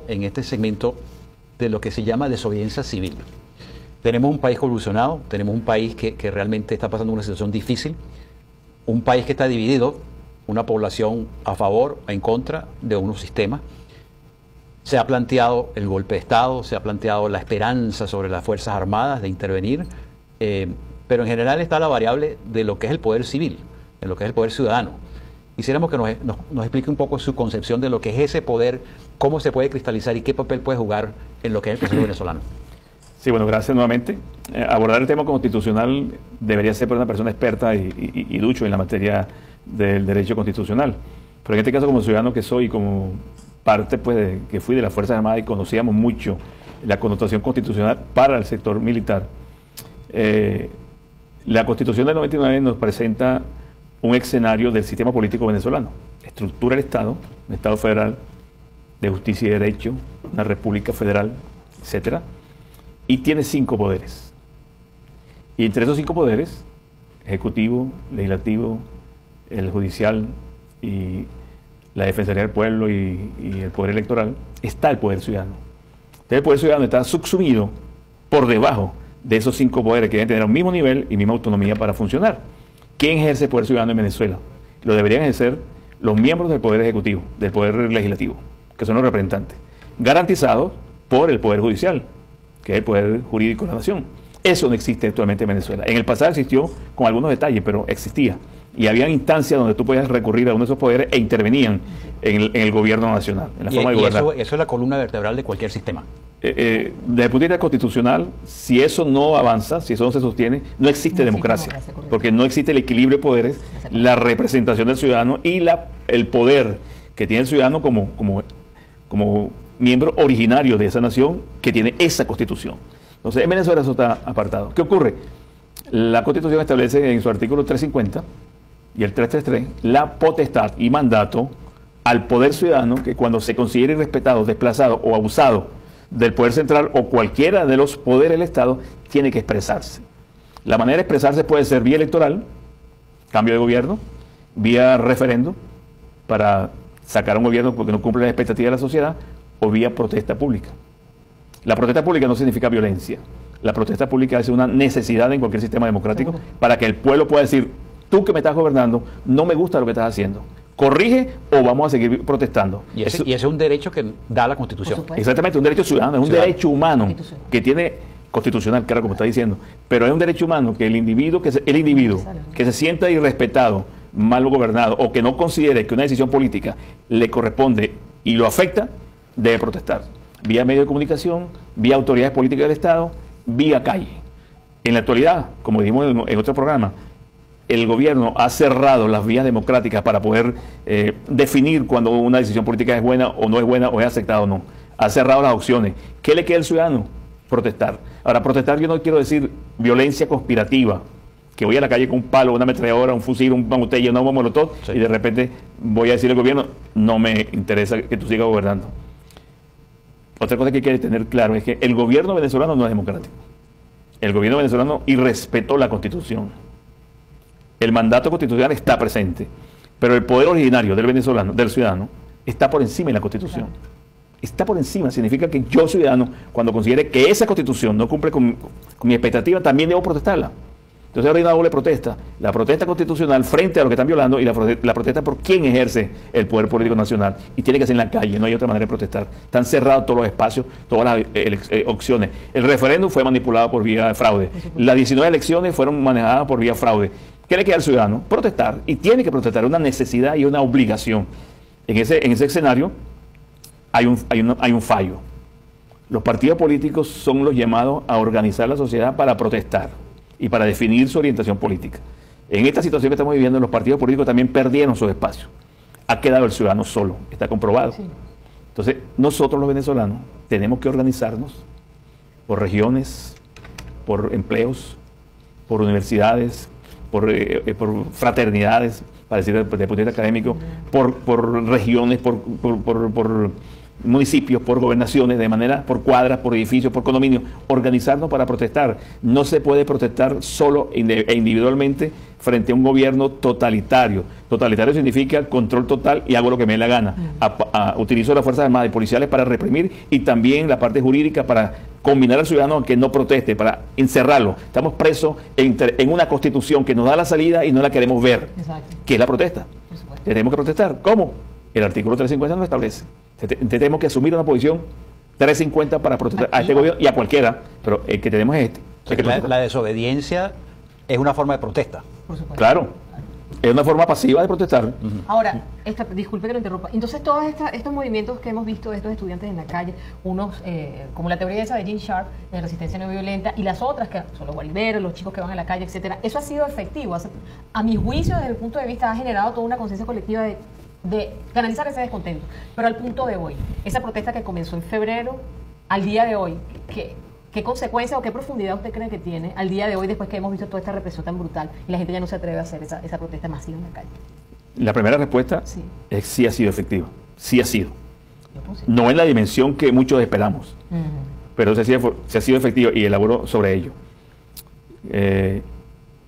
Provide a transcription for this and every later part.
en este segmento de lo que se llama desobediencia civil. Tenemos un país convulsionado, tenemos un país que realmente está pasando una situación difícil, un país que está dividido, una población a favor o en contra de unos sistemas. Se ha planteado el golpe de Estado, se ha planteado la esperanza sobre las Fuerzas Armadas de intervenir, pero en general está la variable de lo que es el poder civil, de lo que es el poder ciudadano. Quisiéramos que nos explique un poco su concepción de lo que es ese poder, cómo se puede cristalizar y qué papel puede jugar en lo que es el proceso venezolano. Sí, bueno, gracias nuevamente. Abordar el tema constitucional debería ser por una persona experta y ducho en la materia del derecho constitucional. Pero en este caso, como ciudadano que soy, como parte pues que fui de las Fuerzas Armadas y conocíamos mucho la connotación constitucional para el sector militar, la Constitución del 99 nos presenta un escenario del sistema político venezolano. Estructura el Estado, un Estado federal de justicia y derecho, una república federal, etcétera, y tiene 5 poderes. Y entre esos 5 poderes, ejecutivo, legislativo, el judicial y la Defensoría del Pueblo y el poder electoral, está el poder ciudadano. Entonces el poder ciudadano está subsumido por debajo de esos 5 poderes que deben tener el mismo nivel y misma autonomía para funcionar. ¿Quién ejerce el poder ciudadano en Venezuela? Lo deberían ejercer los miembros del poder ejecutivo, del poder legislativo, que son los representantes, garantizados por el poder judicial, que es el poder jurídico de la nación. Eso no existe actualmente en Venezuela. En el pasado existió con algunos detalles, pero existía. Y había instancias donde tú podías recurrir a uno de esos poderes e intervenían en el gobierno nacional, en la forma de gobernar. Eso es la columna vertebral de cualquier sistema. Desde el punto de vista constitucional, si eso no avanza, si eso no se sostiene, no existe democracia, porque no existe el equilibrio de poderes, la representación del ciudadano y el poder que tiene el ciudadano como miembro originario de esa nación que tiene esa constitución. Entonces, en Venezuela eso está apartado. ¿Qué ocurre? La Constitución establece en su artículo 350 y el 333 la potestad y mandato al poder ciudadano que cuando se considere irrespetado, desplazado o abusado del poder central o cualquiera de los poderes del Estado, tiene que expresarse. La manera de expresarse puede ser vía electoral, cambio de gobierno, vía referendo para sacar a un gobierno porque no cumple las expectativas de la sociedad, o vía protesta pública. La protesta pública no significa violencia. La protesta pública es una necesidad en cualquier sistema democrático para que el pueblo pueda decir: tú que me estás gobernando, no me gusta lo que estás haciendo. Corrige o vamos a seguir protestando. Y ese es un derecho que da la Constitución. Exactamente, un derecho ciudadano, es un derecho humano que tiene constitucional, claro, como está diciendo, pero es un derecho humano que el individuo que se sienta irrespetado, mal gobernado o que no considere que una decisión política le corresponde y lo afecta, debe protestar. Vía medio de comunicación, vía autoridades políticas del Estado, vía calle. En la actualidad, como dijimos en otro programa, el gobierno ha cerrado las vías democráticas para poder definir cuando una decisión política es buena o no es buena o es aceptada o no. Ha cerrado las opciones. ¿Qué le queda al ciudadano? Protestar. Ahora, protestar yo no quiero decir violencia conspirativa, que voy a la calle con un palo, una ametralladora, un fusil, una botella, una bomba molotov, y de repente voy a decir al gobierno: no me interesa que tú sigas gobernando. Otra cosa que hay que tener claro es que el gobierno venezolano no es democrático. El gobierno venezolano irrespetó la Constitución. El mandato constitucional está presente, pero el poder originario del venezolano, del ciudadano, está por encima de la Constitución. Está por encima, significa que yo, ciudadano, cuando considere que esa Constitución no cumple con mi expectativa, también debo protestarla. Entonces ahora hay una doble protesta: la protesta constitucional frente a lo que están violando y la protesta por quien ejerce el poder político nacional, y tiene que ser en la calle, no hay otra manera de protestar. Están cerrados todos los espacios, todas las opciones. El referéndum fue manipulado por vía de fraude, las 19 elecciones fueron manejadas por vía fraude. ¿Qué le queda al ciudadano? Protestar, y tiene que protestar, una necesidad y una obligación. En ese escenario hay un fallo. Los partidos políticos son los llamados a organizar la sociedad para protestar y para definir su orientación política. En esta situación que estamos viviendo, los partidos políticos también perdieron su espacio. Ha quedado el ciudadano solo, está comprobado. Sí. Entonces, nosotros los venezolanos tenemos que organizarnos por regiones, por empleos, por universidades, por fraternidades, para decir desde el punto de vista académico, por regiones, por municipios, por gobernaciones, de manera, por cuadras, por edificios, por condominios, organizarnos para protestar. No se puede protestar solo e individualmente frente a un gobierno totalitario. Totalitario significa control total y hago lo que me dé la gana. Utilizo las Fuerzas Armadas y policiales para reprimir y también la parte jurídica para combinar al ciudadano a que no proteste, para encerrarlo. Estamos presos en una constitución que nos da la salida y no la queremos ver, que es la protesta. Tenemos que protestar. ¿Cómo? El artículo 350 nos establece. Tenemos que asumir una posición 350 para protestar a este gobierno y a cualquiera, pero el que tenemos es este. O sea, la desobediencia es una forma de protesta. Por supuesto. Claro. Es una forma pasiva de protestar. Ahora, disculpe que lo interrumpa. Entonces, todos estos movimientos que hemos visto de estos estudiantes en la calle, unos como la teoría esa de Gene Sharp, de resistencia no violenta, y las otras que son los guariberos, los chicos que van a la calle, etcétera, eso ha sido efectivo. A mi juicio, desde el punto de vista, ha generado toda una conciencia colectiva de canalizar ese descontento. Pero al punto de hoy, esa protesta que comenzó en febrero, al día de hoy, ¿qué consecuencias o qué profundidad usted cree que tiene al día de hoy, después que hemos visto toda esta represión tan brutal y la gente ya no se atreve a hacer esa protesta masiva en la calle? La primera respuesta es sí ha sido efectiva. Sí ha sido. No en la dimensión que muchos esperamos, pero sí ha sido efectivo y elaboro sobre ello.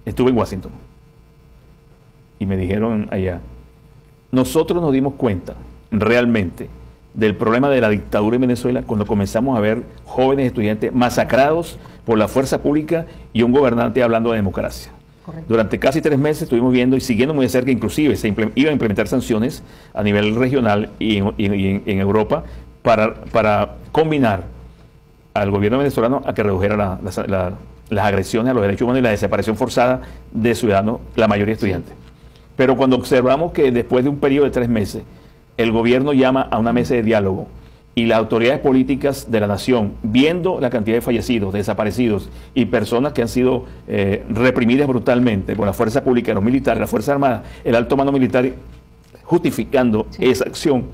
Estuve en Washington y me dijeron allá, nosotros nos dimos cuenta realmente del problema de la dictadura en Venezuela cuando comenzamos a ver jóvenes estudiantes masacrados por la fuerza pública y un gobernante hablando de democracia. Correcto. Durante casi 3 meses estuvimos viendo y siguiendo muy de cerca, inclusive se iban a implementar sanciones a nivel regional y en Europa para combinar al gobierno venezolano a que redujera las agresiones a los derechos humanos y la desaparición forzada de ciudadanos, la mayoría estudiantes. Sí. Pero cuando observamos que después de un periodo de 3 meses, el gobierno llama a una mesa de diálogo y las autoridades políticas de la nación, viendo la cantidad de fallecidos, desaparecidos y personas que han sido reprimidas brutalmente por la fuerza pública, los militares, las Fuerzas Armadas, el alto mando militar, justificando esa acción,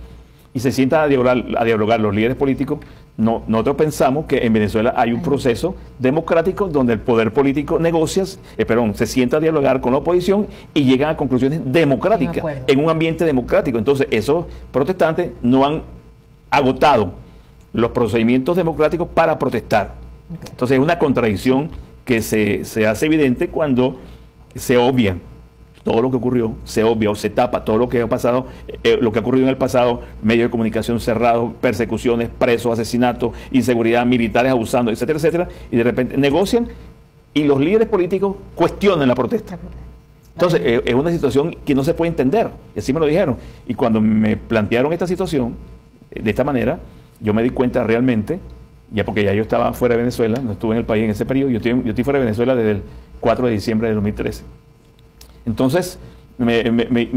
y se sientan a dialogar los líderes políticos, nosotros pensamos que en Venezuela hay un proceso democrático donde el poder político se sienta a dialogar con la oposición y llegan a conclusiones democráticas en un ambiente democrático. Entonces, esos protestantes no han agotado los procedimientos democráticos para protestar. Entonces, es una contradicción que se hace evidente cuando se obvia todo lo que ocurrió, se obvia o se tapa todo lo que ha pasado, lo que ha ocurrido en el pasado, medios de comunicación cerrados, persecuciones, presos, asesinatos, inseguridad, militares abusando, etcétera, etcétera, y de repente negocian y los líderes políticos cuestionan la protesta. Entonces, es una situación que no se puede entender, y así me lo dijeron. Y cuando me plantearon esta situación, de esta manera, yo me di cuenta realmente, ya porque ya yo estaba fuera de Venezuela, no estuve en el país en ese periodo, yo estoy fuera de Venezuela desde el 4 de diciembre de 2013. Entonces, me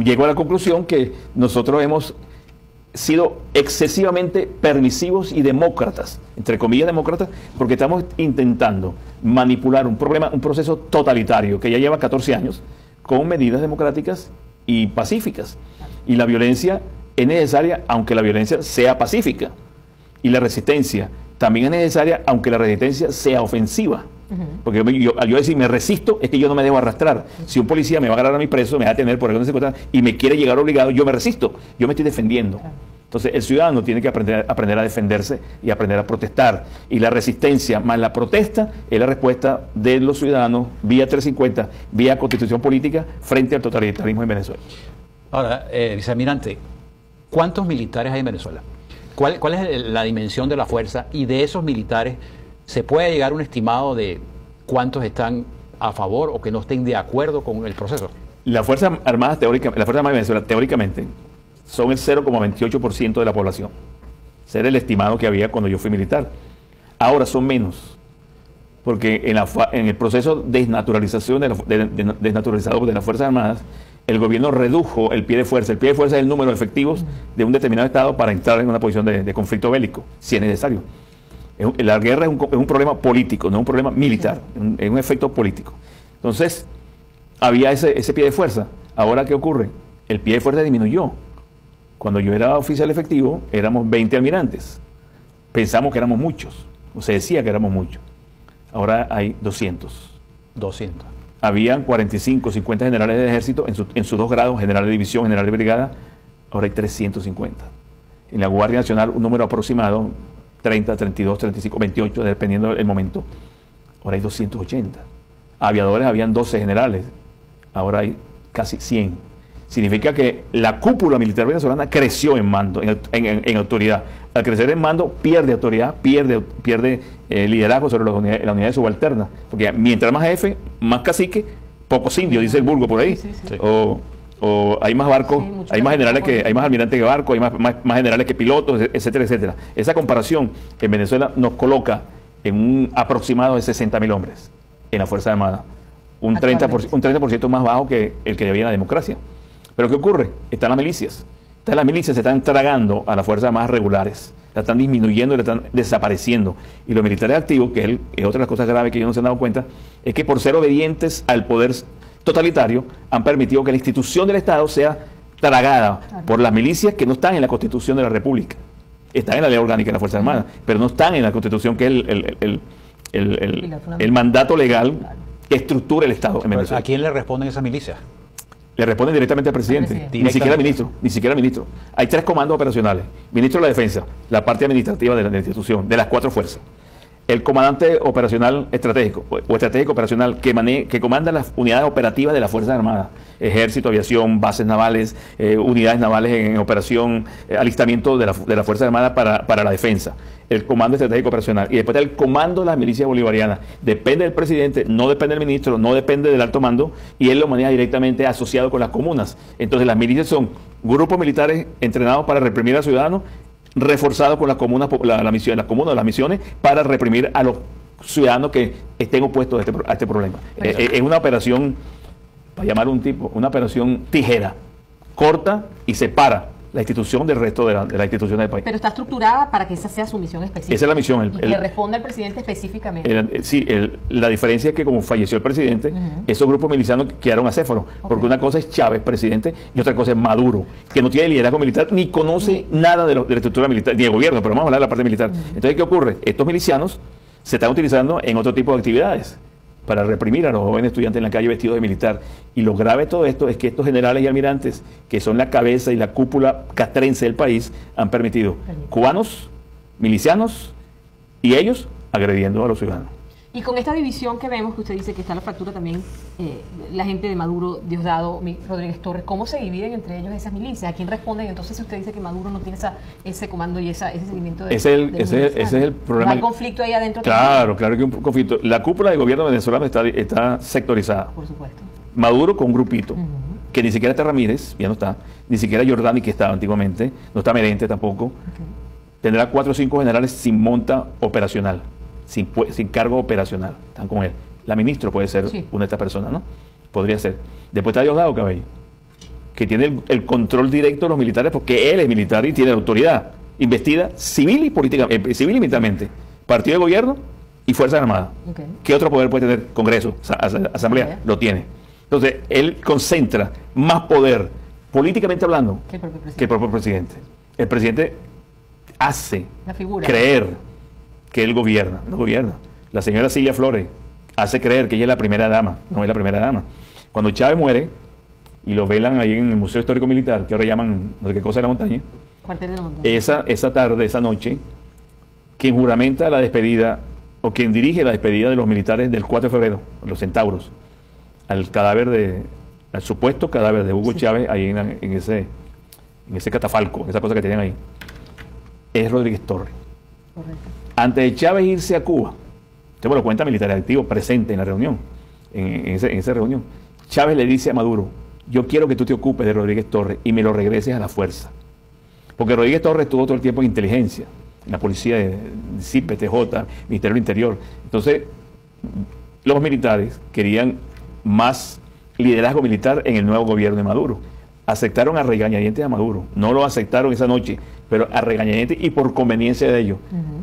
llegó a la conclusión que nosotros hemos sido excesivamente permisivos y demócratas, entre comillas demócratas, porque estamos intentando manipular un proceso totalitario que ya lleva 14 años con medidas democráticas y pacíficas. Y la violencia es necesaria, aunque la violencia sea pacífica. Y la resistencia también es necesaria, aunque la resistencia sea ofensiva. Porque al yo decir me resisto, es que yo no me debo arrastrar. Si un policía me va a agarrar a mi preso, me va a tener por alguna circunstancia y me quiere llegar obligado, yo me resisto, yo me estoy defendiendo. Entonces el ciudadano tiene que aprender a defenderse y aprender a protestar. Y la resistencia más la protesta es la respuesta de los ciudadanos vía 350, vía constitución política, frente al totalitarismo en Venezuela. Ahora, vicealmirante, ¿cuántos militares hay en Venezuela? ¿Cuál es la dimensión de la fuerza? Y de esos militares, ¿se puede llegar a un estimado de cuántos están a favor o que no estén de acuerdo con el proceso? Las Fuerzas Armadas de Venezuela, teóricamente, son el 0,28% de la población. Ese era el estimado que había cuando yo fui militar. Ahora son menos, porque en el proceso de desnaturalización desnaturalizado de las Fuerzas Armadas, el gobierno redujo el pie de fuerza. El pie de fuerza es el número de efectivos de un determinado estado para entrar en una posición de conflicto bélico, si es necesario. La guerra es un problema político, no es un problema militar, es un efecto político. Entonces, había ese pie de fuerza. Ahora, ¿qué ocurre? El pie de fuerza disminuyó. Cuando yo era oficial efectivo, éramos 20 almirantes. Pensamos que éramos muchos, o se decía que éramos muchos. Ahora hay 200. 200. Habían 45, 50 generales de ejército en sus 2 grados, general de división, general de brigada. Ahora hay 350. en la Guardia Nacional un número aproximado, 30, 32, 35, 28, dependiendo del momento. Ahora hay 280. Aviadores habían 12 generales, ahora hay casi 100. Significa que la cúpula militar venezolana creció en mando, en autoridad. Al crecer en mando, pierde autoridad, pierde liderazgo sobre las unidades subalternas. Porque mientras más jefe, más cacique, pocos indios, dice el vulgo por ahí. Sí, sí, sí. O hay más barcos, hay más generales hay más almirantes que barcos, hay más generales que pilotos, etcétera, etcétera. Esa comparación en Venezuela nos coloca en un aproximado de 60.000 hombres en la Fuerza Armada. Un 30% más bajo que el que había en la democracia. Pero ¿qué ocurre? Están las milicias. Las milicias se están tragando a las fuerzas armadas regulares, la están disminuyendo y la están desapareciendo. Y los militares activos, que es otra de las cosas graves que ellos no se han dado cuenta, es que por ser obedientes al poder totalitario, han permitido que la institución del Estado sea tragada por las milicias que no están en la Constitución de la República. Están en la ley orgánica de la Fuerza Armada, pero no están en la Constitución, que es el mandato legal que estructura el Estado en Venezuela. ¿A quién le responden esas milicias? Le responden directamente al presidente, ni siquiera ministro. Hay 3 comandos operacionales: ministro de la Defensa, la parte administrativa de la institución, de las 4 fuerzas; el comandante operacional estratégico o estratégico operacional que comanda las unidades operativas de las Fuerzas Armadas, ejército, aviación, bases navales, unidades navales en operación, alistamiento de la Fuerza Armada para la defensa; el comando estratégico operacional, y después el comando de las milicias bolivarianas. Depende del presidente, no depende del ministro, no depende del alto mando, y él lo maneja directamente asociado con las comunas. Entonces las milicias son grupos militares entrenados para reprimir a ciudadanos, reforzados con las comunas, las misiones para reprimir a los ciudadanos que estén opuestos a este problema. Es una operación, para llamar una operación tijera, corta y separa la institución del resto de la institución del país. Pero está estructurada para que esa sea su misión específica. Esa es la misión. Y que responda al presidente específicamente. Sí, la diferencia es que como falleció el presidente, esos grupos milicianos quedaron acéfalos. Porque una cosa es Chávez, presidente, y otra cosa es Maduro, que no tiene liderazgo militar ni conoce nada de la estructura militar, ni de gobierno, pero vamos a hablar de la parte militar. Entonces, ¿qué ocurre? Estos milicianos se están utilizando en otro tipo de actividades para reprimir a los jóvenes estudiantes en la calle vestidos de militar. Y lo grave de todo esto es que estos generales y almirantes, que son la cabeza y la cúpula castrense del país, han permitido cubanos, milicianos y ellos agrediendo a los ciudadanos. Y con esta división que vemos, que usted dice que está la fractura también, la gente de Maduro, Diosdado, Rodríguez Torres, ¿cómo se dividen entre ellos esas milicias? ¿A quién responden? Entonces, si usted dice que Maduro no tiene ese comando y ese seguimiento de... Ese es el problema. ¿Hay conflicto ahí adentro? Claro que hay un conflicto. La cúpula del gobierno venezolano está sectorizada. Por supuesto. Maduro con un grupito, que ni siquiera está Ramírez, ya no está, ni siquiera Jordani, que estaba antiguamente, no está Merente tampoco. Tendrá 4 o 5 generales sin monta operacional, sin cargo operacional, están con él. La ministra puede ser una de estas personas, ¿no? Podría ser. Después está Diosdado Cabello, que tiene el control directo de los militares, porque él es militar y tiene autoridad investida civil y política, civil y militarmente. Partido de gobierno y Fuerzas Armadas. ¿Qué otro poder puede tener? Congreso, Asamblea, lo tiene. Entonces, él concentra más poder, políticamente hablando, que el propio presidente. El presidente hace creer que él gobierna, no gobierna. La señora Cilia Flores hace creer que ella es la primera dama, no es la primera dama. Cuando Chávez muere, y lo velan ahí en el Museo Histórico Militar, que ahora llaman no sé qué cosa de la montaña, esa tarde, esa noche, quien juramenta la despedida, o quien dirige la despedida de los militares del 4 de febrero, los centauros, al supuesto cadáver de Hugo Chávez, ahí en ese catafalco, esa cosa que tenían ahí, es Rodríguez Torres. Correcto. Antes de Chávez irse a Cuba, usted me lo cuenta, militares activos presentes en la reunión, en esa reunión, Chávez le dice a Maduro: yo quiero que tú te ocupes de Rodríguez Torres y me lo regreses a la fuerza. Porque Rodríguez Torres estuvo todo el tiempo en inteligencia, en la policía de CIPE, TJ, Ministerio del Interior. Entonces, los militares querían más liderazgo militar en el nuevo gobierno de Maduro. Aceptaron a regañadientes a Maduro. No lo aceptaron esa noche, pero a regañadientes y por conveniencia de ellos.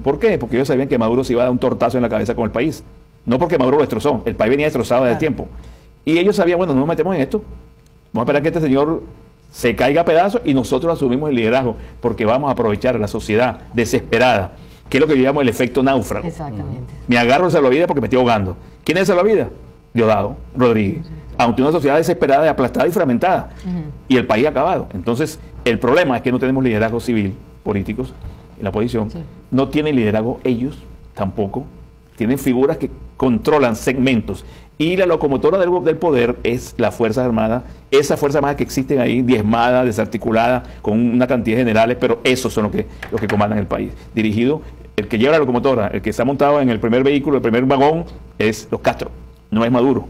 ¿Por qué? Porque ellos sabían que Maduro se iba a dar un tortazo en la cabeza con el país. No porque Maduro lo destrozó, el país venía destrozado desde tiempo. Y ellos sabían, bueno, no nos metemos en esto. Vamos a esperar que este señor se caiga a pedazos y nosotros asumimos el liderazgo, porque vamos a aprovechar a la sociedad desesperada, que es lo que llamamos el efecto náufrago. Exactamente. Me agarro el salvavidas porque me estoy ahogando. ¿Quién es el salvavidas? Diosdado Rodríguez. Ante una sociedad desesperada, aplastada y fragmentada. Y el país acabado. Entonces, el problema es que no tenemos liderazgo civil, políticos en la oposición, no tienen liderazgo ellos tampoco, tienen figuras que controlan segmentos. Y la locomotora del poder es la Fuerza Armada, esas Fuerzas Armadas que existen ahí, diezmadas, desarticuladas, con una cantidad de generales, pero esos son los que comandan el país. Dirigido, el que lleva la locomotora, el que está montado en el primer vehículo, el primer vagón, es los Castro, no es Maduro.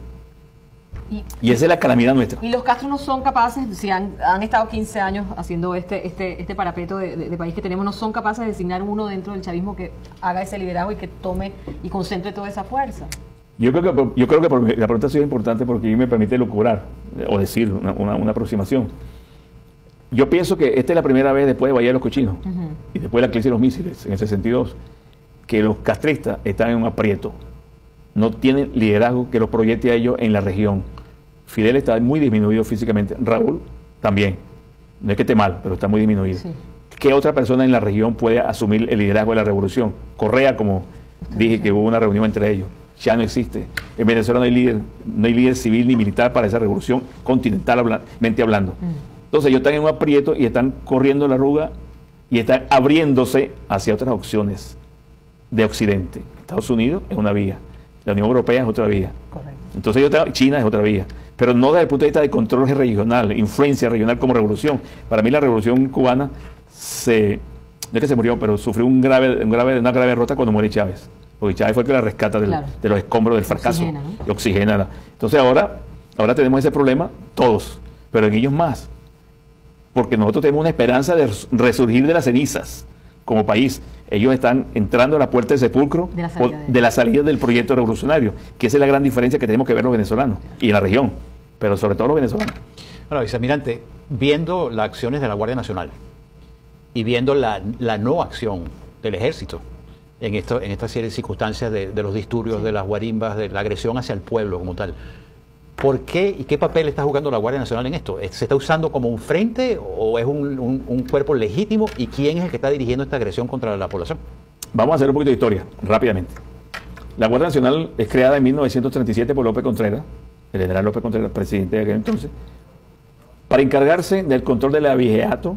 Y esa es la calamidad nuestra. Y los Castro no son capaces, si han estado 15 años haciendo este parapeto de país que tenemos, no son capaces de designar uno dentro del chavismo que haga ese liderazgo y que tome y concentre toda esa fuerza. Yo creo que la pregunta ha sido importante porque me permite lucurar o decir una aproximación. Yo pienso que esta es la primera vez después de Bahía de los Cochinos y después de la crisis de los misiles, en ese sentido, que los castristas están en un aprieto. No tienen liderazgo que los proyecte a ellos en la región. Fidel está muy disminuido físicamente. Raúl también. No es que esté mal, pero está muy disminuido. Sí. ¿Qué otra persona en la región puede asumir el liderazgo de la revolución? Correa, como dije, que hubo una reunión entre ellos. Ya no existe. En Venezuela no hay líder civil ni militar para esa revolución continentalmente hablando. Entonces ellos están en un aprieto y están corriendo la arruga y están abriéndose hacia otras opciones de Occidente. Estados Unidos es una vía, la Unión Europea es otra vía. Correcto. Entonces China es otra vía, pero no desde el punto de vista de control regional, influencia regional como revolución. Para mí la revolución cubana no es que se murió, pero sufrió una grave derrota cuando muere Chávez. Porque Chávez fue el que la rescata de los escombros del fracaso. Oxigena, ¿no? Y oxigena. Entonces ahora tenemos ese problema todos, pero en ellos más. Porque nosotros tenemos una esperanza de resurgir de las cenizas como país. Ellos están entrando a la puerta del sepulcro de la salida del proyecto revolucionario, que esa es la gran diferencia que tenemos que ver los venezolanos y en la región, pero sobre todo los venezolanos. Bueno, vicealmirante, viendo las acciones de la Guardia Nacional y viendo la no acción del Ejército, en esta serie de circunstancias de los disturbios, de las guarimbas, de la agresión hacia el pueblo como tal. ¿Por qué y qué papel está jugando la Guardia Nacional en esto? ¿Se está usando como un frente o es un cuerpo legítimo? ¿Y quién es el que está dirigiendo esta agresión contra la población? Vamos a hacer un poquito de historia, rápidamente. La Guardia Nacional es creada en 1937 por López Contreras, el general López Contreras, presidente de aquel entonces, para encargarse del control del abigeato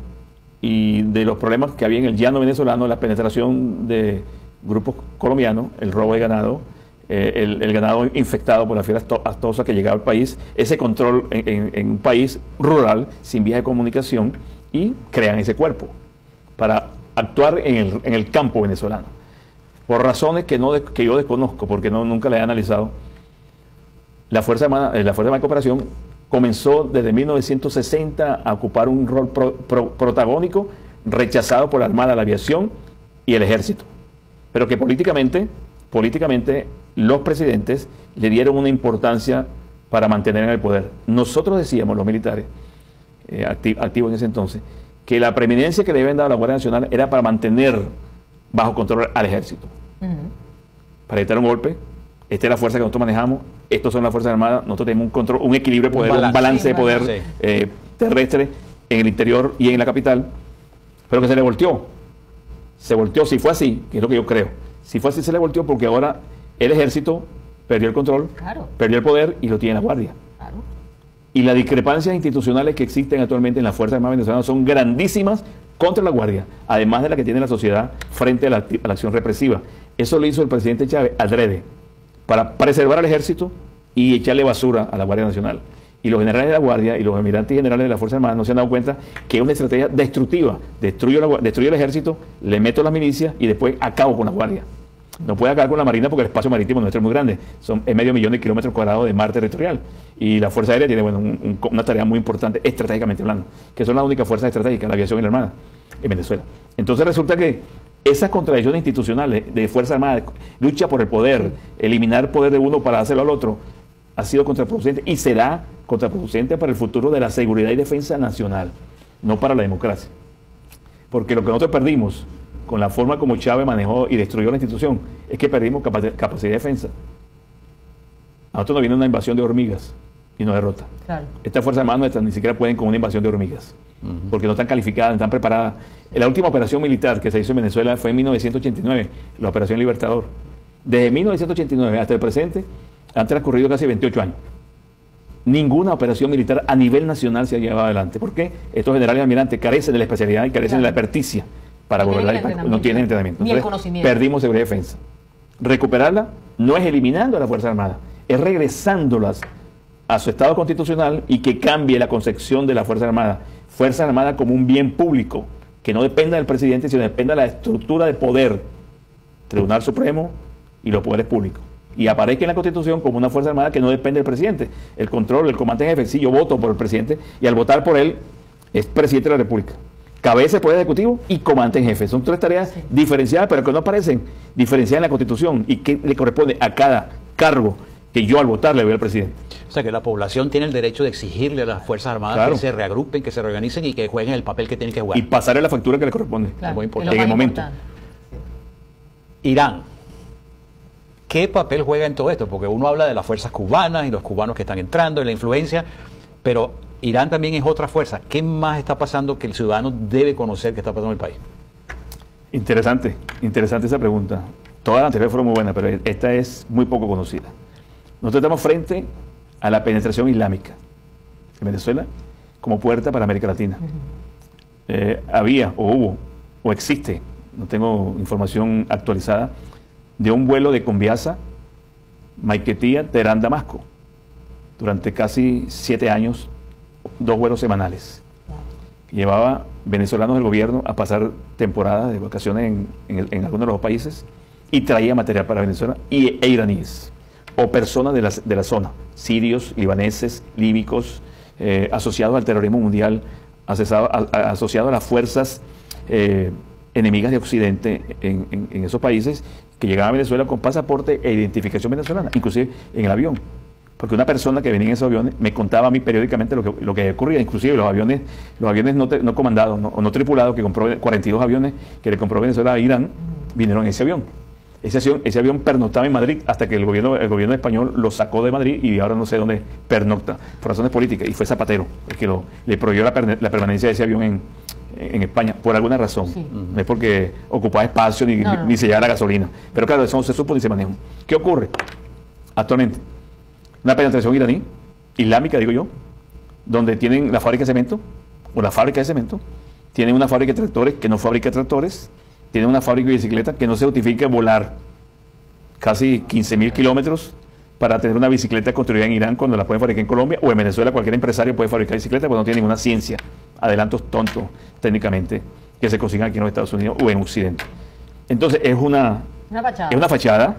y de los problemas que había en el llano venezolano, la penetración de grupos colombianos, el robo de ganado, el ganado infectado por la fiebre aftosa que llegaba al país, ese control en un país rural, sin vías de comunicación, y crean ese cuerpo para actuar en el campo venezolano. Por razones que yo desconozco, porque nunca la he analizado, la Fuerza Armada de Cooperación comenzó desde 1960 a ocupar un rol protagónico, rechazado por la Armada, la Aviación y el Ejército. Pero que políticamente los presidentes le dieron una importancia para mantener en el poder. Nosotros decíamos, los militares, activos en ese entonces, que la preeminencia que le habían dado a la Guardia Nacional era para mantener bajo control al Ejército. Para evitar un golpe, esta es la fuerza que nosotros manejamos, estos son las Fuerzas Armadas, nosotros tenemos un control, un equilibrio de poder, un balance de poder terrestre en el interior y en la capital, pero que se le volteó. Se volteó, si fue así, que es lo que yo creo, si fue así se le volteó porque ahora el Ejército perdió el control, perdió el poder y lo tiene la Guardia. Y las discrepancias institucionales que existen actualmente en las Fuerzas Armadas venezolanas son grandísimas contra la Guardia, además de la que tiene la sociedad frente a la acción represiva. Eso lo hizo el presidente Chávez adrede, para preservar al Ejército y echarle basura a la Guardia Nacional. Y los generales de la Guardia y los almirantes generales de las Fuerzas Armadas no se han dado cuenta que es una estrategia destructiva. Destruyo el Ejército, le meto las milicias y después acabo con la Guardia. No puede acabar con la Marina porque el espacio marítimo nuestro es muy grande. Es 500.000 de kilómetros cuadrados de mar territorial. Y la Fuerza Aérea tiene una tarea muy importante estratégicamente hablando, que son las únicas fuerzas estratégicas, la aviación y la Armada, en Venezuela. Entonces resulta que esas contradicciones institucionales de Fuerza Armada, lucha por el poder, eliminar el poder de uno para hacerlo al otro, ha sido contraproducente y será contraproducente para el futuro de la seguridad y defensa nacional, no para la democracia. Porque lo que nosotros perdimos con la forma como Chávez manejó y destruyó la institución es que perdimos capacidad de defensa. A nosotros nos viene una invasión de hormigas y nos derrota. Claro. Estas Fuerzas Armadas nuestras ni siquiera pueden con una invasión de hormigas, porque no están calificadas, no están preparadas. La última operación militar que se hizo en Venezuela fue en 1989, la Operación Libertador. Desde 1989 hasta el presente han transcurrido casi 28 años. Ninguna operación militar a nivel nacional se ha llevado adelante. ¿Por qué? Estos generales y almirantes carecen de la especialidad y carecen de la experticia para No gobernar tienen el el país. No tienen entrenamiento. Ni el Entonces, conocimiento. perdimos seguridad y defensa. Recuperarla no es eliminando a las Fuerzas Armadas, es regresándolas a su estado constitucional y que cambie la concepción de la Fuerza Armada. Fuerza Armada como un bien público, que no dependa del presidente, sino dependa de la estructura de poder, Tribunal Supremo y los poderes públicos. Y aparezca en la Constitución como una Fuerza Armada que no depende del presidente. El control, el comandante en jefe, sí, yo voto por el presidente, y al votar por él, es presidente de la República. Cabeza del Poder Ejecutivo y comandante en jefe. Son tres tareas diferenciadas, pero que no aparecen diferenciadas en la Constitución y que le corresponde a cada cargo que yo al votar le doy al presidente. O sea que la población tiene el derecho de exigirle a las Fuerzas Armadas que se reagrupen, que se reorganicen y que jueguen el papel que tienen que jugar. Y pasarle la factura que le corresponde. Claro, muy importante. En el momento. Irán. ¿Qué papel juega en todo esto? Porque uno habla de las fuerzas cubanas y los cubanos que están entrando y la influencia, pero Irán también es otra fuerza. ¿Qué más está pasando que el ciudadano debe conocer que está pasando en el país? Interesante esa pregunta. Todas las anteriores fueron muy buenas, pero esta es muy poco conocida. Nosotros estamos frente a la penetración islámica en Venezuela como puerta para América Latina. Había, o hubo, o existe, no tengo información actualizada, de un vuelo de Conviasa, Maiquetía, Teherán, Damasco, durante casi 7 años, 2 vuelos semanales. Llevaba venezolanos del gobierno a pasar temporadas de vacaciones en algunos de los países y traía material para Venezuela e iraníes o personas de la zona, sirios, libaneses, líbicos, asociados al terrorismo mundial, asociados a las fuerzas enemigas de Occidente en esos países, que llegaban a Venezuela con pasaporte e identificación venezolana, inclusive en el avión. Porque una persona que venía en esos aviones me contaba a mí periódicamente lo que ocurría, inclusive los aviones no comandados o no tripulados, que compró 42 aviones que le compró Venezuela a Irán, vinieron en ese avión. Ese avión pernoctaba en Madrid hasta que el gobierno español lo sacó de Madrid y ahora no sé dónde pernocta, por razones políticas, y fue Zapatero el que le prohibió la permanencia de ese avión en España, por alguna razón. Sí. No es porque ocupaba espacio ni se llevaba la gasolina. Pero claro, eso no se supo ni se manejó. ¿Qué ocurre actualmente? Una penetración iraní, islámica, digo yo, donde tienen la fábrica de cemento, o la fábrica de cemento, tienen una fábrica de tractores que no fabrica tractores, tienen una fábrica de bicicletas que no se justifica volar casi 15.000 kilómetros para tener una bicicleta construida en Irán cuando la pueden fabricar en Colombia, o en Venezuela cualquier empresario puede fabricar bicicletas porque no tiene ninguna ciencia, adelantos tontos técnicamente, que se consigan aquí en los Estados Unidos o en Occidente. Entonces es una fachada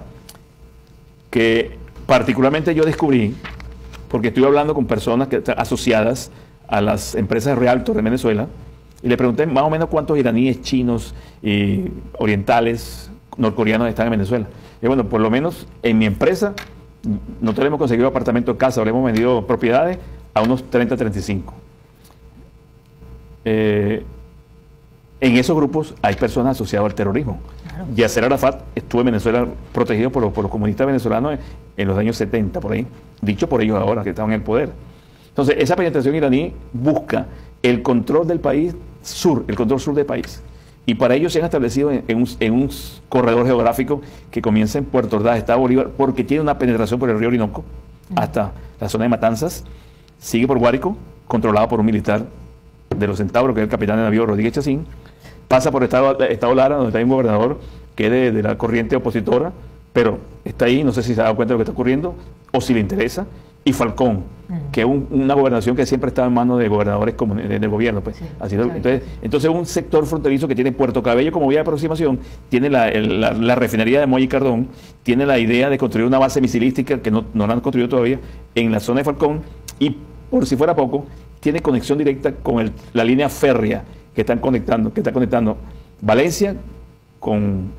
que particularmente yo descubrí porque estuve hablando con personas que están asociadas a las empresas de Realtor de Venezuela y le pregunté más o menos cuántos iraníes, chinos y orientales, norcoreanos están en Venezuela. Y bueno, por lo menos en mi empresa nosotros hemos conseguido apartamentos, casas, le hemos vendido propiedades a unos 30, 35. En esos grupos hay personas asociadas al terrorismo. Claro. Yasser Arafat estuvo en Venezuela protegido por los comunistas venezolanos en los años 70, por ahí, dicho por ellos ahora que estaban en el poder. Entonces, esa penetración iraní busca el control del país sur, el control sur del país. Y para ello se han establecido en un corredor geográfico que comienza en Puerto Ordaz, Estado Bolívar, porque tiene una penetración por el río Orinoco hasta la zona de Matanzas, sigue por Guárico, controlado por un militar de los Centauros, que es el capitán de navío Rodríguez Chacín, pasa por Estado Lara, donde está un gobernador que es de la corriente opositora, pero está ahí, no sé si se ha dado cuenta de lo que está ocurriendo, o si le interesa, y Falcón, que es una gobernación que siempre está en manos de gobernadores del gobierno. Pues. Sí, así claro. Entonces un sector fronterizo que tiene Puerto Cabello como vía de aproximación, tiene la refinería de Moya y Cardón, tiene la idea de construir una base misilística que no la han construido todavía en la zona de Falcón, y por si fuera poco, tiene conexión directa con la línea férrea que está conectando Valencia con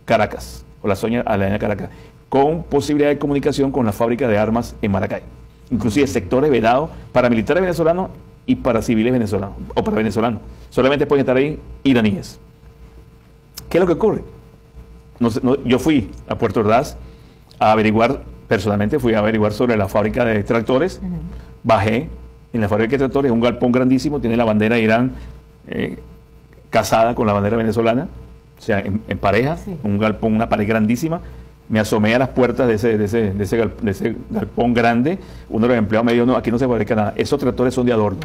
Caracas, o la zona a la línea Caracas, con posibilidad de comunicación con la fábrica de armas en Maracay. Inclusive sectores vedados para militares venezolanos y para civiles venezolanos, o para venezolanos. Solamente pueden estar ahí iraníes. ¿Qué es lo que ocurre? Yo fui a Puerto Ordaz a averiguar, personalmente fui a averiguar sobre la fábrica de tractores, bajé en la fábrica de tractores, un galpón grandísimo, tiene la bandera de Irán casada con la bandera venezolana, o sea, en pareja, un galpón, una pared grandísima. Me asomé a las puertas de ese galpón grande. Uno de los empleados me dijo, no, aquí no se fabrica nada, esos tractores son de adorno.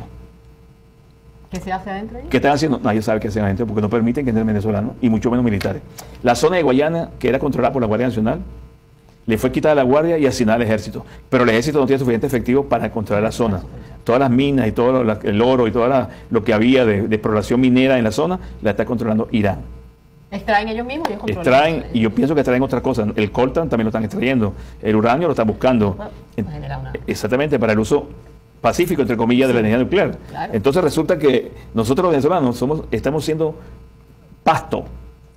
¿Qué se hace adentro? ¿Qué están haciendo? Nadie sabe qué hacen adentro porque no permiten que entren venezolanos y mucho menos militares. La zona de Guayana, que era controlada por la Guardia Nacional, le fue quitada la Guardia y asignada al Ejército. Pero el Ejército no tiene suficiente efectivo para controlar la zona. Todas las minas y todo el oro y todo lo que había de exploración minera en la zona, la está controlando Irán. ¿Extraen ellos mismos? Extraen, y yo pienso que extraen otras cosas. El coltan también lo están extrayendo. El uranio lo están buscando. Exactamente, para el uso pacífico, entre comillas, de la energía nuclear. Claro. Entonces resulta que nosotros los venezolanos estamos siendo pasto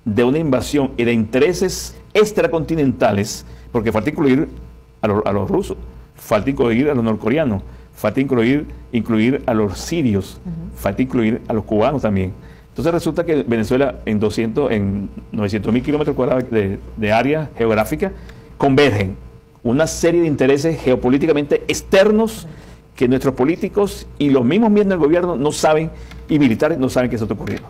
de una invasión y de intereses extracontinentales, porque falta incluir a los rusos, falta incluir a los norcoreanos, falta incluir a los sirios, falta incluir a los cubanos también. Entonces resulta que Venezuela en 900.000 kilómetros cuadrados de área geográfica convergen una serie de intereses geopolíticamente externos que nuestros políticos y los mismos miembros del gobierno no saben, y militares no saben que eso está ocurriendo.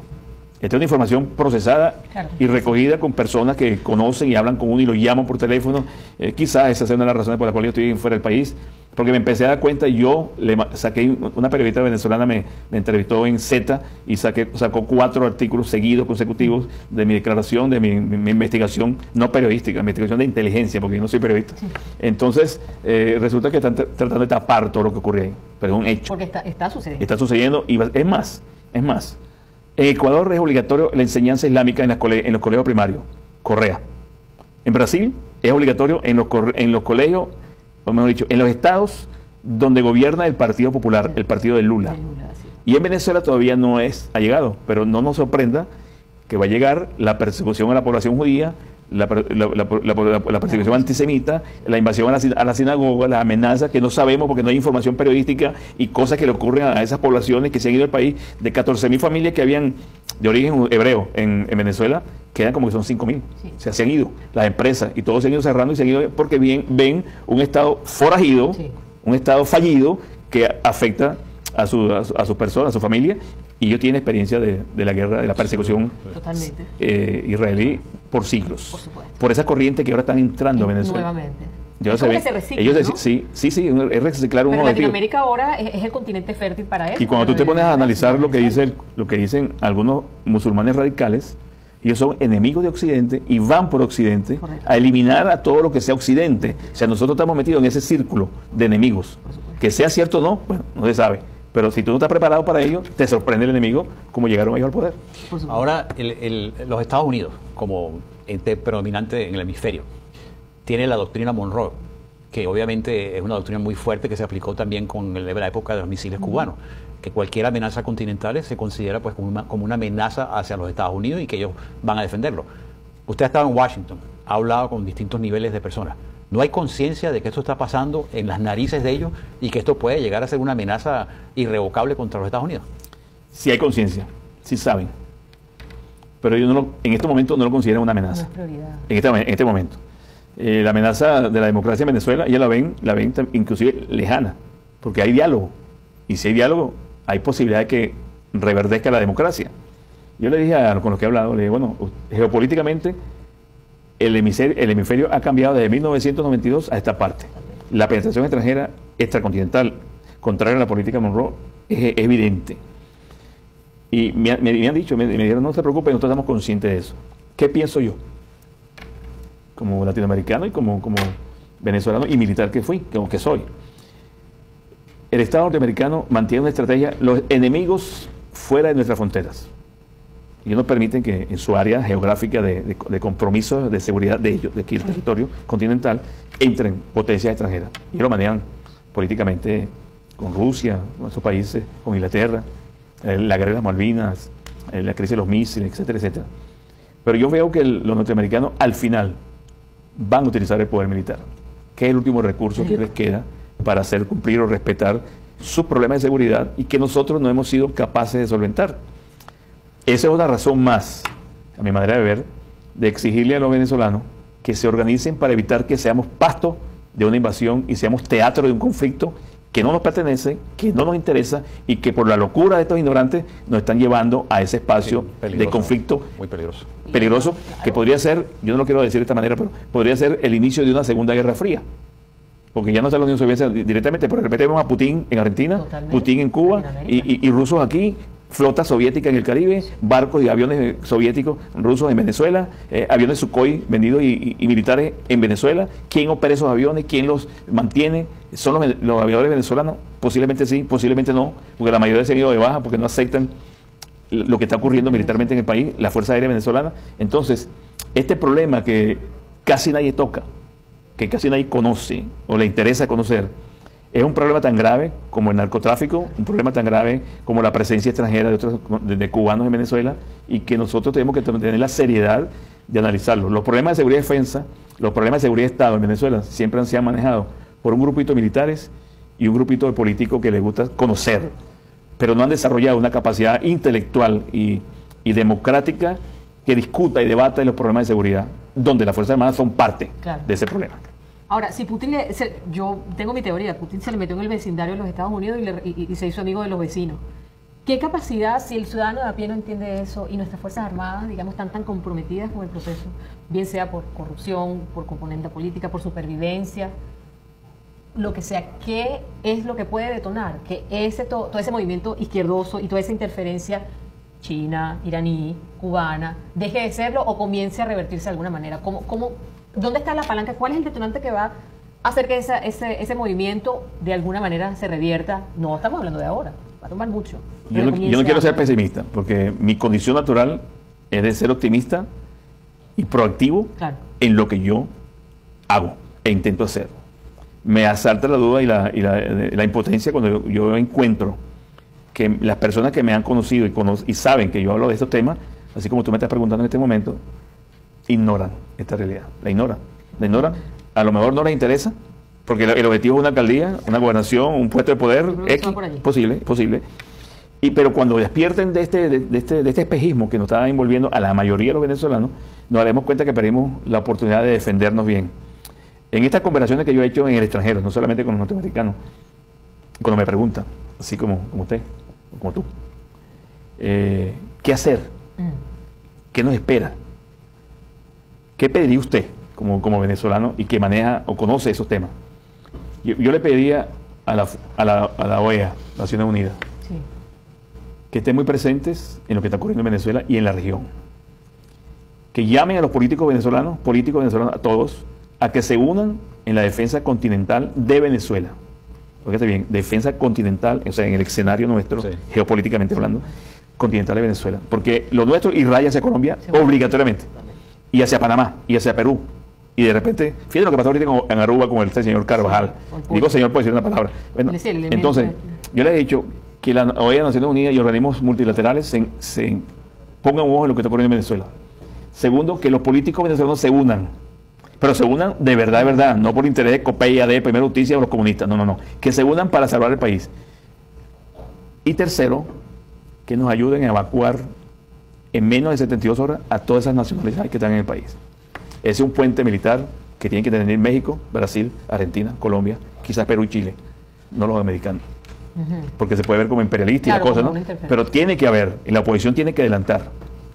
Esta es una información procesada y recogida con personas que conocen y hablan con uno y lo llaman por teléfono. Quizás esa sea una de las razones por las cuales yo estoy fuera del país, porque me empecé a dar cuenta. Yo le saqué, una periodista venezolana me entrevistó en Z y sacó 4 artículos seguidos, consecutivos, de mi declaración, de mi investigación, no periodística, investigación de inteligencia, porque yo no soy periodista. Sí. Entonces, resulta que están tratando de tapar todo lo que ocurre ahí, pero es un hecho. Porque está sucediendo. Está sucediendo, y es más. En Ecuador es obligatorio la enseñanza islámica en los colegios primarios, Correa. En Brasil es obligatorio en los colegios, o mejor dicho, en los estados donde gobierna el Partido Popular, el partido de Lula. Y en Venezuela todavía no ha llegado, pero no nos sorprenda que va a llegar la persecución a la población judía, la persecución antisemita, la invasión a la sinagoga, las amenazas que no sabemos porque no hay información periodística, y cosas que le ocurren a esas poblaciones que se han ido del país. De 14.000 familias que habían de origen hebreo en Venezuela, quedan como que son 5.000. Sí. O sea, se han ido las empresas y todos se han ido cerrando y se han ido porque ven un Estado forajido, un Estado fallido que afecta a sus personas, a su familia. Y yo tiene experiencia de la guerra, de la persecución israelí por siglos. Por esa corriente que ahora están entrando a Venezuela. Nuevamente. Yo sé, que se recicla, ellos ¿no? Sí, es reciclar un Pero objetivo. Latinoamérica ahora es el continente fértil para eso. Y cuando tú te pones a analizar lo que dicen algunos musulmanes radicales, ellos son enemigos de Occidente y van por Occidente a eliminar a todo lo que sea Occidente. O sea, nosotros estamos metidos en ese círculo de enemigos. Que sea cierto o no, bueno, no se sabe. Pero si tú no estás preparado para ello, te sorprende el enemigo como llegaron ellos al poder. Ahora, los Estados Unidos, como ente predominante en el hemisferio, tiene la doctrina Monroe, que obviamente es una doctrina muy fuerte que se aplicó también con la época de los misiles cubanos, que cualquier amenaza continental se considera pues como una amenaza hacia los Estados Unidos y que ellos van a defenderlo. Usted ha estado en Washington, ha hablado con distintos niveles de personas. ¿No hay conciencia de que esto está pasando en las narices de ellos y que esto puede llegar a ser una amenaza irrevocable contra los Estados Unidos? Sí hay conciencia, sí saben. Pero ellos en este momento no lo consideran una amenaza. No es prioridad. En este momento. La amenaza de la democracia en Venezuela, ellos la ven inclusive lejana, porque hay diálogo. Y si hay diálogo, hay posibilidad de que reverdezca la democracia. Yo le dije con los que he hablado, le dije, bueno, geopolíticamente el hemisferio ha cambiado desde 1992 a esta parte. La penetración extranjera extracontinental, contraria a la política de Monroe, es evidente. Y me han dicho, me dijeron, no se preocupen, nosotros estamos conscientes de eso. ¿Qué pienso yo? Como latinoamericano y como venezolano y militar que soy. El Estado norteamericano mantiene una estrategia, los enemigos fuera de nuestras fronteras. Ellos no permiten que en su área geográfica de compromiso de seguridad de ellos, de aquí el territorio continental, entren potencias extranjeras. Y ellos lo manejan políticamente con Rusia, con esos países, con Inglaterra, la guerra de las Malvinas, la crisis de los misiles, etcétera, etcétera. Pero yo veo que los norteamericanos al final van a utilizar el poder militar, que es el último recurso que les queda para hacer cumplir o respetar sus problemas de seguridad y que nosotros no hemos sido capaces de solventar. Esa es una razón más, a mi manera de ver, de exigirle a los venezolanos que se organicen para evitar que seamos pasto de una invasión y seamos teatro de un conflicto que no nos pertenece, que no nos interesa y que por la locura de estos ignorantes nos están llevando a ese espacio de conflicto muy peligroso. Peligroso, que podría ser, yo no lo quiero decir de esta manera, pero podría ser el inicio de una segunda guerra fría. Porque ya no está la Unión Soviética directamente, pero de repente vemos a Putin en Argentina, Putin en Cuba y rusos aquí flota soviética en el Caribe, barcos y aviones soviéticos, rusos en Venezuela, aviones Sukhoi vendidos y militares en Venezuela. ¿Quién opera esos aviones? ¿Quién los mantiene? ¿Son los aviadores venezolanos? Posiblemente sí, posiblemente no, porque la mayoría se han ido de baja porque no aceptan lo que está ocurriendo militarmente en el país, la Fuerza Aérea Venezolana. Entonces, este problema que casi nadie toca, que casi nadie conoce o le interesa conocer, es un problema tan grave como el narcotráfico, un problema tan grave como la presencia extranjera de cubanos en Venezuela, y que nosotros tenemos que tener la seriedad de analizarlo. Los problemas de seguridad y defensa, los problemas de seguridad de Estado en Venezuela siempre se han manejado por un grupito de militares y un grupito de políticos que les gusta conocer, pero no han desarrollado una capacidad intelectual y democrática que discuta y debata los problemas de seguridad, donde las Fuerzas Armadas son parte de ese problema. Ahora, si Putin, yo tengo mi teoría, Putin se le metió en el vecindario de los Estados Unidos y se hizo amigo de los vecinos. ¿Qué capacidad, si el ciudadano de a pie no entiende eso y nuestras Fuerzas Armadas, digamos, están tan comprometidas con el proceso, bien sea por corrupción, por componente política, por supervivencia, lo que sea, qué es lo que puede detonar que todo ese movimiento izquierdoso y toda esa interferencia china, iraní, cubana, deje de serlo o comience a revertirse de alguna manera? ¿Dónde está la palanca? ¿Cuál es el detonante que va a hacer que ese movimiento de alguna manera se revierta? No estamos hablando de ahora, va a tomar mucho. Yo no quiero ser pesimista, porque mi condición natural es de ser optimista y proactivo en lo que yo hago e intento hacer. Me asalta la duda y la impotencia cuando yo encuentro que las personas que me han conocido y saben que yo hablo de estos temas, así como tú me estás preguntando en este momento, ignoran esta realidad, la ignoran. A lo mejor no les interesa, porque el objetivo es una alcaldía, una gobernación, un puesto de poder, posible. Pero cuando despierten de este espejismo que nos está envolviendo a la mayoría de los venezolanos, nos daremos cuenta que perdimos la oportunidad de defendernos bien. En estas conversaciones que yo he hecho en el extranjero, no solamente con los norteamericanos, cuando me preguntan, así como usted, como tú, ¿qué hacer? ¿Qué nos espera? ¿Qué pediría usted como venezolano y que maneja o conoce esos temas? Yo le pediría a la OEA, Naciones Unidas, que estén muy presentes en lo que está ocurriendo en Venezuela y en la región. Que llamen a los políticos venezolanos, a todos, a que se unan en la defensa continental de Venezuela. Fíjate bien, defensa continental, o sea, en el escenario nuestro, geopolíticamente hablando, continental de Venezuela. Porque lo nuestro irradia hacia Colombia obligatoriamente, y hacia Panamá, y hacia Perú. Y de repente, fíjate lo que pasó ahorita en Aruba con el señor Carvajal. Digo señor, puede decir una palabra. Bueno, entonces, yo le he dicho que la OEA, Naciones Unidas y organismos multilaterales se pongan un ojo en lo que está ocurriendo en Venezuela. Segundo, que los políticos venezolanos se unan. Pero se unan de verdad, no por interés de COPEI, AD, Primera Justicia o los comunistas, no. Que se unan para salvar el país. Y tercero, que nos ayuden a evacuar en menos de 72 horas a todas esas nacionalidades que están en el país. Ese es un puente militar que tienen que tener México, Brasil, Argentina, Colombia, quizás Perú y Chile, no los americanos. Porque se puede ver como imperialista y la cosa, ¿no? Pero tiene que haber, y la oposición tiene que adelantar.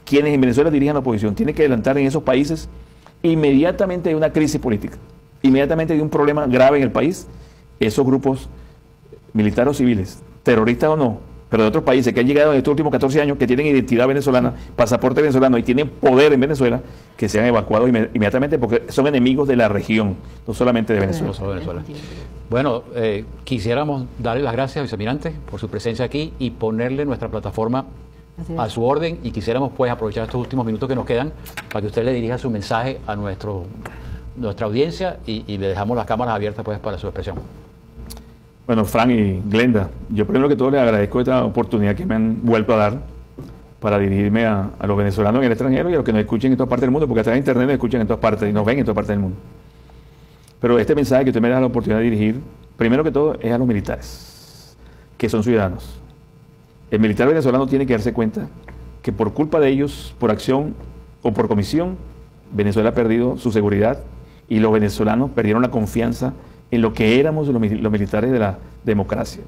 Quienes en Venezuela dirijan la oposición tienen que adelantar en esos países. Inmediatamente hay una crisis política, inmediatamente hay un problema grave en el país, esos grupos militares o civiles, terroristas o no, pero de otros países que han llegado en estos últimos 14 años, que tienen identidad venezolana, pasaporte venezolano y tienen poder en Venezuela, que sean evacuados inmediatamente porque son enemigos de la región, no solamente de Venezuela. Bueno, quisiéramos darle las gracias, vicealmirante, por su presencia aquí y ponerle nuestra plataforma a su orden, y quisiéramos pues aprovechar estos últimos minutos que nos quedan para que usted le dirija su mensaje a nuestra audiencia y le dejamos las cámaras abiertas pues para su expresión. Bueno, Frank y Glenda, yo primero que todo les agradezco esta oportunidad que me han vuelto a dar para dirigirme a los venezolanos en el extranjero y a los que nos escuchen en todas partes del mundo, porque a través de internet nos escuchan en todas partes y nos ven en todas partes del mundo. Pero este mensaje que usted me da la oportunidad de dirigir, primero que todo es a los militares, que son ciudadanos. El militar venezolano tiene que darse cuenta que por culpa de ellos, por acción o por comisión, Venezuela ha perdido su seguridad y los venezolanos perdieron la confianza en lo que éramos los militares de la democracia.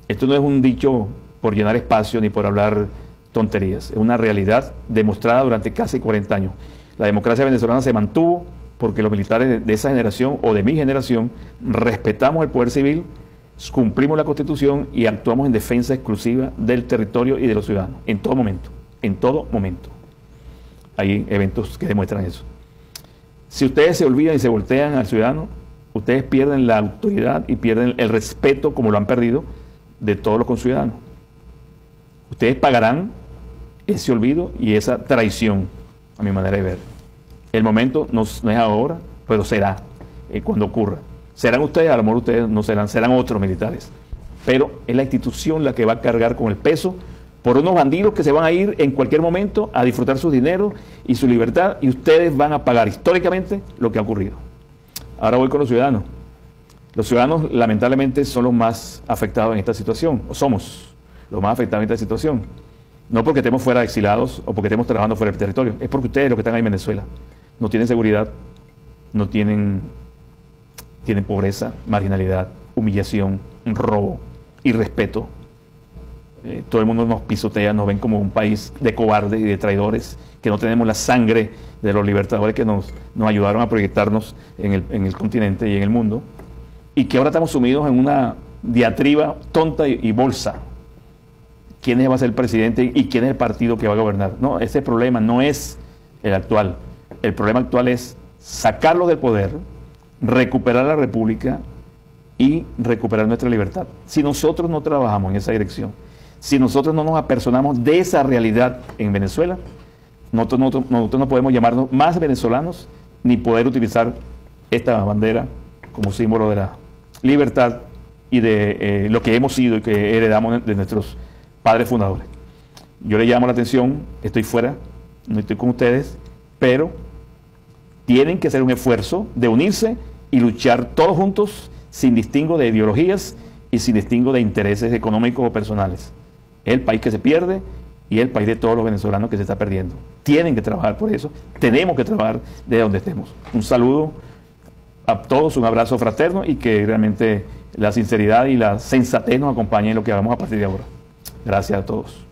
Esto no es un dicho por llenar espacio ni por hablar tonterías, es una realidad demostrada durante casi 40 años. La democracia venezolana se mantuvo porque los militares de esa generación o de mi generación respetamos el poder civil, cumplimos la Constitución y actuamos en defensa exclusiva del territorio y de los ciudadanos, en todo momento, en todo momento. Hay eventos que demuestran eso. Si ustedes se olvidan y se voltean al ciudadano, ustedes pierden la autoridad y pierden el respeto, como lo han perdido, de todos los conciudadanos. Ustedes pagarán ese olvido y esa traición, a mi manera de ver. El momento no es ahora, pero será cuando ocurra. Serán ustedes, a lo mejor ustedes no serán, serán otros militares. Pero es la institución la que va a cargar con el peso por unos bandidos que se van a ir en cualquier momento a disfrutar su dinero y su libertad, y ustedes van a pagar históricamente lo que ha ocurrido. Ahora voy con los ciudadanos. Los ciudadanos, lamentablemente, son los más afectados en esta situación, o somos los más afectados en esta situación. No porque estemos fuera exilados o porque estemos trabajando fuera del territorio, es porque ustedes, los que están ahí en Venezuela, no tienen seguridad, no tienen pobreza, marginalidad, humillación, robo, irrespeto. Todo el mundo nos pisotea, nos ven como un país de cobardes y de traidores, que no tenemos la sangre de los libertadores que nos ayudaron a proyectarnos en el continente y en el mundo, y que ahora estamos sumidos en una diatriba tonta y bolsa. ¿Quién va a ser el presidente y quién es el partido que va a gobernar? No, ese problema no es el actual. El problema actual es sacarlos del poder, recuperar la república y recuperar nuestra libertad. Si nosotros no trabajamos en esa dirección, si nosotros no nos apersonamos de esa realidad en Venezuela, nosotros no podemos llamarnos más venezolanos ni poder utilizar esta bandera como símbolo de la libertad y de lo que hemos sido y que heredamos de nuestros padres fundadores. Yo le llamo la atención, estoy fuera, no estoy con ustedes, pero tienen que hacer un esfuerzo de unirse y luchar todos juntos sin distingo de ideologías y sin distingo de intereses económicos o personales. Es el país que se pierde y es el país de todos los venezolanos que se está perdiendo. Tienen que trabajar por eso, tenemos que trabajar desde donde estemos. Un saludo a todos, un abrazo fraterno y que realmente la sinceridad y la sensatez nos acompañen en lo que hagamos a partir de ahora. Gracias a todos.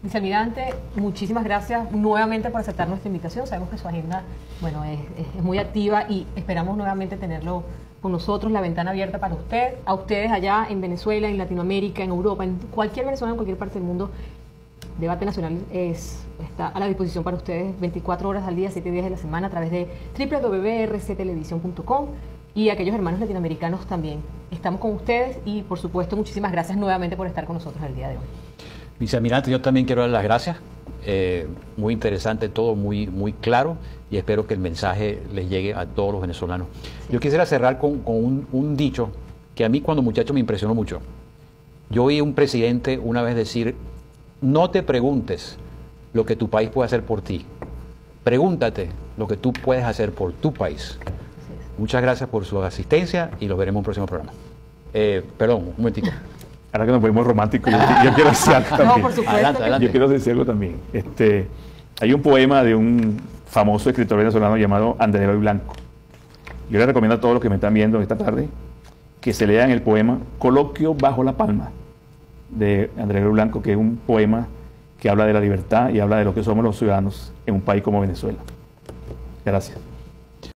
Vicealmirante, muchísimas gracias nuevamente por aceptar nuestra invitación. Sabemos que su agenda, bueno, es muy activa y esperamos nuevamente tenerlo con nosotros, la ventana abierta para usted, a ustedes allá en Venezuela, en Latinoamérica, en Europa, en cualquier venezolano, en cualquier parte del mundo. Debate Nacional está a la disposición para ustedes 24 horas al día, 7 días de la semana a través de www.rctelevisión.com, y aquellos hermanos latinoamericanos también. Estamos con ustedes y, por supuesto, muchísimas gracias nuevamente por estar con nosotros el día de hoy. Vicealmirante, yo también quiero dar las gracias. Muy interesante todo, muy, muy claro, y espero que el mensaje les llegue a todos los venezolanos. Sí. Yo quisiera cerrar con un dicho que a mí cuando muchacho me impresionó mucho. Yo oí a un presidente una vez decir: no te preguntes lo que tu país puede hacer por ti, pregúntate lo que tú puedes hacer por tu país. Muchas gracias por su asistencia y los veremos en un próximo programa. Perdón, un momentito. Ahora que nos ponemos románticos, yo quiero decir algo también. No, por supuesto. Adelante. Yo quiero decir algo también. Hay un poema de un famoso escritor venezolano llamado Andrés Eloy Blanco. Yo les recomiendo a todos los que me están viendo esta tarde que se lean el poema Coloquio bajo la palma, de Andrés Eloy Blanco, que es un poema que habla de la libertad y habla de lo que somos los ciudadanos en un país como Venezuela. Gracias.